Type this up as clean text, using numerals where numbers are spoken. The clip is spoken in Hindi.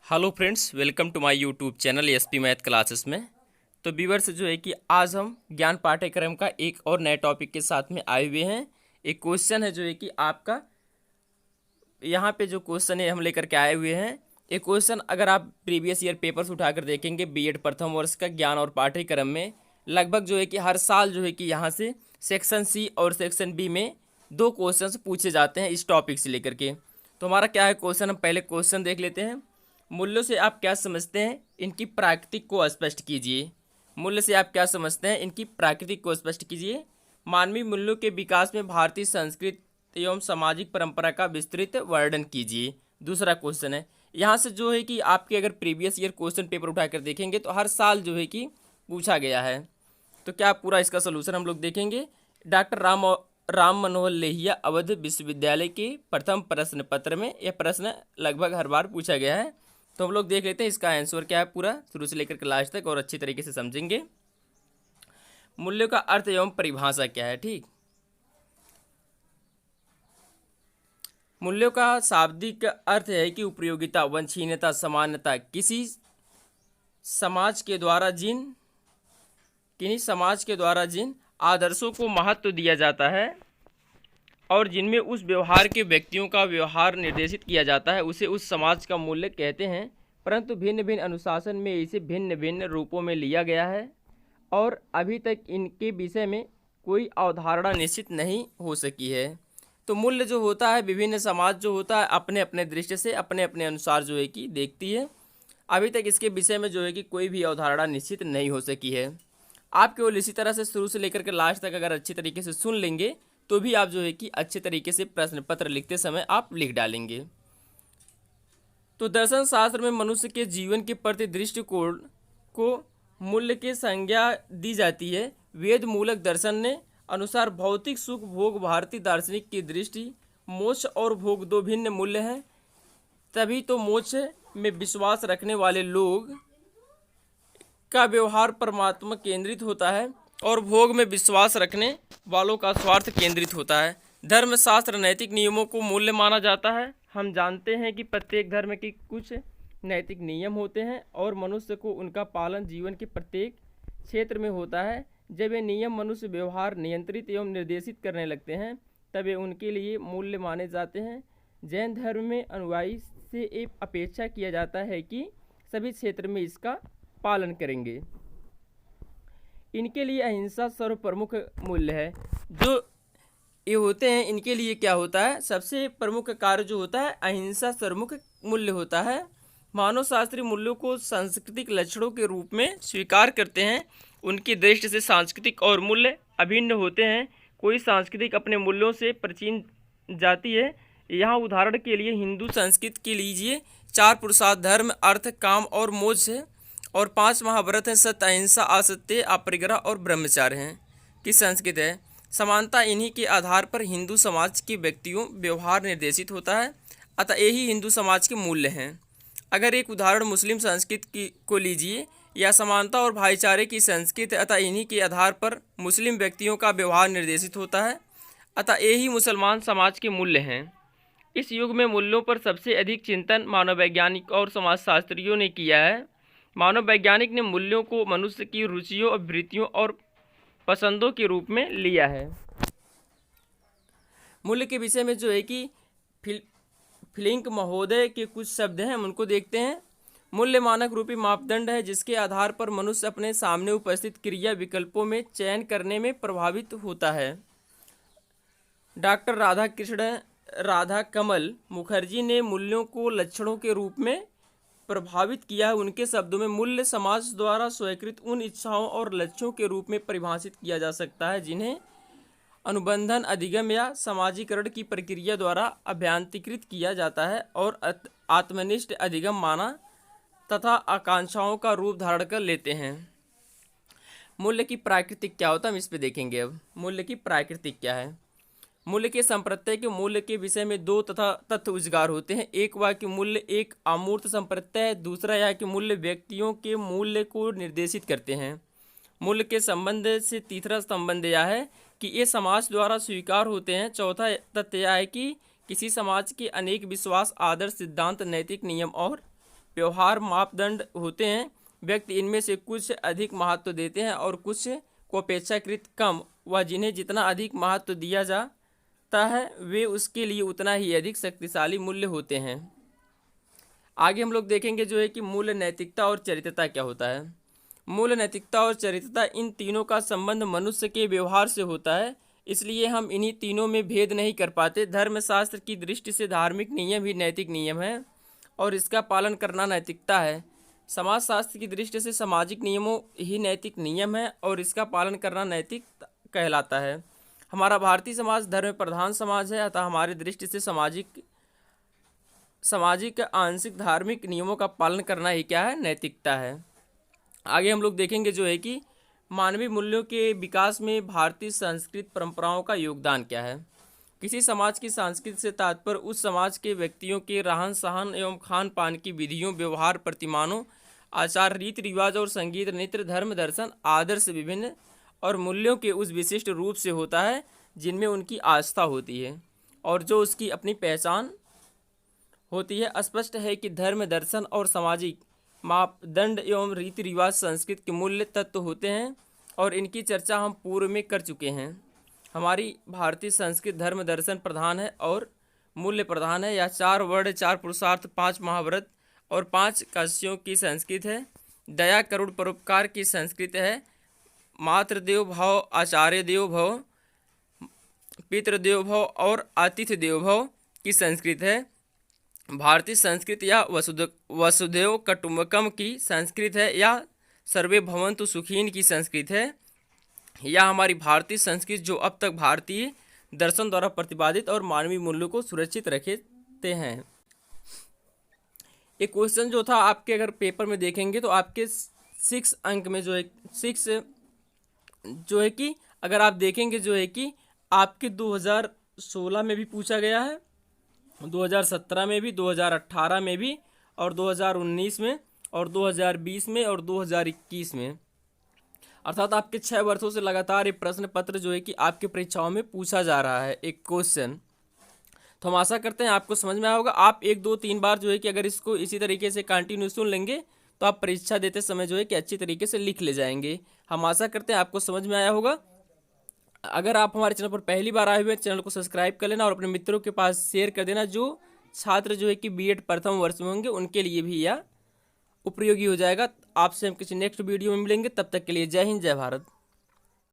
Hello friends, welcome to my YouTube channel SP math classes में। तो व्यूअर्स जो है कि आज हम ज्ञान पाठ्यक्रम का एक और नए टॉपिक के साथ में आए हुए हैं। एक क्वेश्चन है जो है कि आपका यहाँ पे जो क्वेश्चन है हम लेकर के आए हुए हैं। एक क्वेश्चन अगर आप प्रीवियस ईयर पेपर्स उठाकर देखेंगे बीएड प्रथम वर्ष का ज्ञान और पाठ्यक्रम में लगभग जो है कि हर साल जो है कि यहाँ से सेक्शन सी और सेक्शन बी में दो क्वेश्चन पूछे जाते हैं इस टॉपिक से लेकर के। तो हमारा क्या है क्वेश्चन, हम पहले क्वेश्चन देख लेते हैं। मूल्यों से आप क्या समझते हैं, इनकी प्राकृतिक को स्पष्ट कीजिए। मूल्य से आप क्या समझते हैं, इनकी प्राकृतिक को स्पष्ट कीजिए। मानवीय मूल्यों के विकास में भारतीय संस्कृति एवं सामाजिक परंपरा का विस्तृत वर्णन कीजिए। दूसरा क्वेश्चन है, यहाँ से जो है कि आपके अगर प्रीवियस ईयर क्वेश्चन पेपर उठाकर देखेंगे तो हर साल जो है कि पूछा गया है। तो क्या पूरा इसका सोल्यूशन हम लोग देखेंगे। डॉक्टर राम मनोहर लोहिया अवध विश्वविद्यालय के प्रथम प्रश्न पत्र में यह प्रश्न लगभग हर बार पूछा गया है। तो हम लोग देख लेते हैं इसका आंसर क्या है, पूरा शुरू से लेकर के लास्ट तक और अच्छी तरीके से समझेंगे। मूल्यों का अर्थ एवं परिभाषा क्या है। ठीक, मूल्यों का शाब्दिक अर्थ है कि उपयोगिता, वांछनीयता, समानता, किन्हीं समाज के द्वारा जिन आदर्शों को महत्व दिया जाता है और जिनमें उस व्यवहार के व्यक्तियों का व्यवहार निर्देशित किया जाता है उसे उस समाज का मूल्य कहते हैं। परंतु भिन्न भिन्न अनुशासन में इसे भिन्न भिन्न रूपों में लिया गया है और अभी तक इनके विषय में कोई अवधारणा निश्चित नहीं हो सकी है। तो मूल्य जो होता है विभिन्न समाज जो होता है अपने अपने दृष्टि से अपने अपने अनुसार जो है कि देखती है। अभी तक इसके विषय में जो है कि कोई भी अवधारणा निश्चित नहीं हो सकी है। आप केवल इसी तरह से शुरू से लेकर के लास्ट तक अगर अच्छी तरीके से सुन लेंगे तो भी आप जो है कि अच्छे तरीके से प्रश्न पत्र लिखते समय आप लिख डालेंगे। तो दर्शन शास्त्र में मनुष्य के जीवन के प्रति दृष्टिकोण को मूल्य की संज्ञा दी जाती है। वेद मूलक दर्शन ने अनुसार भौतिक सुख भोग भारतीय दार्शनिक की दृष्टि मोक्ष और भोग दो भिन्न मूल्य हैं। तभी तो मोक्ष में विश्वास रखने वाले लोग का व्यवहार परमात्मा केंद्रित होता है और भोग में विश्वास रखने वालों का स्वार्थ केंद्रित होता है। धर्मशास्त्र नैतिक नियमों को मूल्य माना जाता है। हम जानते हैं कि प्रत्येक धर्म के कुछ नैतिक नियम होते हैं और मनुष्य को उनका पालन जीवन के प्रत्येक क्षेत्र में होता है। जब ये नियम मनुष्य व्यवहार नियंत्रित एवं निर्देशित करने लगते हैं तब ये उनके लिए मूल्य माने जाते हैं। जैन धर्म में अनुयायी से एक अपेक्षा किया जाता है कि सभी क्षेत्र में इसका पालन करेंगे। इनके लिए अहिंसा सर्वप्रमुख मूल्य है। जो ये होते हैं इनके लिए क्या होता है, सबसे प्रमुख कार्य जो होता है अहिंसा सर्वमुख मूल्य होता है। मानव शास्त्रीय मूल्यों को सांस्कृतिक लक्षणों के रूप में स्वीकार करते हैं। उनकी दृष्टि से सांस्कृतिक और मूल्य अभिन्न होते हैं। कोई सांस्कृतिक अपने मूल्यों से प्राचीन जाती है। यहाँ उदाहरण के लिए हिंदू संस्कृति के लीजिए 4 पुरुषार्थ धर्म अर्थ काम और मोक्ष है और 5 महाव्रत हैं, सत्य अहिंसा असत्य अपरिग्रह और ब्रह्मचार्य हैं की संस्कृति है। समानता इन्हीं के आधार पर हिंदू समाज के व्यक्तियों व्यवहार निर्देशित होता है, अतः यही हिंदू समाज के मूल्य हैं। अगर एक उदाहरण मुस्लिम संस्कृति को लीजिए या समानता और भाईचारे की संस्कृति, अतः इन्हीं के आधार पर मुस्लिम व्यक्तियों का व्यवहार निर्देशित होता है, अतः यही मुसलमान समाज के मूल्य हैं। इस युग में मूल्यों पर सबसे अधिक चिंतन मानव वैज्ञानिक और समाजशास्त्रियों ने किया है। मानव वैज्ञानिक ने मूल्यों को मनुष्य की रुचियों और वृत्तियों और पसंदों के रूप में लिया है। मूल्य के विषय में जो है कि फ्लिंक महोदय के कुछ शब्द हैं, हम उनको देखते हैं। मूल्य मानक रूपी मापदंड है जिसके आधार पर मनुष्य अपने सामने उपस्थित क्रिया विकल्पों में चयन करने में प्रभावित होता है। डॉक्टर राधा कमल मुखर्जी ने मूल्यों को लक्षणों के रूप में प्रभावित किया है। उनके शब्दों में मूल्य समाज द्वारा स्वीकृत उन इच्छाओं और लक्ष्यों के रूप में परिभाषित किया जा सकता है जिन्हें अनुबंधन अधिगम या समाजीकरण की प्रक्रिया द्वारा अभ्यांतरीकृत किया जाता है और आत्मनिष्ठ अधिगम माना तथा आकांक्षाओं का रूप धारण कर लेते हैं। मूल्य की प्राकृतिक क्या होता है हम इस पे देखेंगे। अब मूल्य की प्राकृतिक क्या है। मूल्य के संप्रत्यय के मूल्य के विषय में दो तथा तथ्य उजागर होते हैं। एक वह कि मूल्य एक अमूर्त संप्रत्यय है, दूसरा यह कि मूल्य व्यक्तियों के मूल्य को निर्देशित करते हैं। मूल्य के संबंध से तीसरा संबंध यह है कि ये समाज द्वारा स्वीकार होते हैं। चौथा तथ्य यह है कि किसी समाज के अनेक विश्वास आदर्श सिद्धांत नैतिक नियम और व्यवहार मापदंड होते हैं। व्यक्ति इनमें से कुछ अधिक महत्व देते हैं और कुछ को अपेक्षाकृत कम, व जिन्हें जितना अधिक महत्व दिया जाता है वे उसके लिए उतना ही अधिक शक्तिशाली मूल्य होते हैं। आगे हम लोग देखेंगे जो है कि मूल्य, नैतिकता और चरित्रता क्या होता है। मूल्य, नैतिकता और चरित्रता, इन तीनों का संबंध मनुष्य के व्यवहार से होता है, इसलिए हम इन्हीं तीनों में भेद नहीं कर पाते। धर्मशास्त्र की दृष्टि से धार्मिक नियम ही नैतिक नियम है और इसका पालन करना नैतिकता है। समाजशास्त्र की दृष्टि से सामाजिक नियमों ही नैतिक नियम है और इसका पालन करना नैतिक कहलाता है। हमारा भारतीय समाज धर्म प्रधान समाज है, अतः हमारी दृष्टि से सामाजिक आंशिक धार्मिक नियमों का पालन करना ही क्या है, नैतिकता है। आगे हम लोग देखेंगे जो है कि मानवीय मूल्यों के विकास में भारतीय सांस्कृतिक परंपराओं का योगदान क्या है। किसी समाज की संस्कृति से तात्पर्य उस समाज के व्यक्तियों के रहन सहन एवं खान पान की विधियों, व्यवहार, प्रतिमानों, आचार, रीति रिवाज और संगीत, नृत्य, धर्म, दर्शन, आदर्श, विभिन्न और मूल्यों के उस विशिष्ट रूप से होता है जिनमें उनकी आस्था होती है और जो उसकी अपनी पहचान होती है। स्पष्ट है कि धर्म, दर्शन और सामाजिक मापदंड एवं रीति रिवाज संस्कृति के मूल्य तत्व होते हैं और इनकी चर्चा हम पूर्व में कर चुके हैं। हमारी भारतीय संस्कृति धर्म दर्शन प्रधान है और मूल्य प्रधान है। यह 4 वर्ण, 4 पुरुषार्थ, 5 महाव्रत और 5 काशियों की संस्कृति है। दया, करुण, परोपकार की संस्कृति है। मातृदेव भव, आचार्य देव भव, पितृदेव भव और आतिथ्य देव भव की संस्कृति है। भारतीय संस्कृति या वसुधैव कुटुंबकम की संस्कृति है या सर्वे भवन्तु सुखीन की संस्कृति है। यह हमारी भारतीय संस्कृति जो अब तक भारतीय दर्शन द्वारा प्रतिपादित और मानवीय मूल्यों को सुरक्षित रखते हैं। एक क्वेश्चन जो था आपके अगर पेपर में देखेंगे तो आपके 6 अंक में जो है 6 जो है कि अगर आप देखेंगे जो है कि आपके 2016 में भी पूछा गया है, 2017 में भी, 2018 में भी और 2019 में और 2020 में और 2021 में, अर्थात आपके 6 वर्षों से लगातार एक प्रश्न पत्र जो है कि आपकी परीक्षाओं में पूछा जा रहा है एक क्वेश्चन। तो हम आशा करते हैं आपको समझ में आया होगा। आप 1, 2, 3 बार जो है कि अगर इसको इसी तरीके से कंटिन्यू सुन लेंगे तो आप परीक्षा देते समय जो है कि अच्छी तरीके से लिख ले जाएंगे। हम आशा करते हैं आपको समझ में आया होगा। अगर आप हमारे चैनल पर पहली बार आए हुए हैं, चैनल को सब्सक्राइब कर लेना और अपने मित्रों के पास शेयर कर देना। जो छात्र जो है कि बीएड प्रथम वर्ष में होंगे उनके लिए भी यह उपयोगी हो जाएगा। आपसे हम किसी नेक्स्ट वीडियो में मिलेंगे, तब तक के लिए जय हिंद, जय भारत।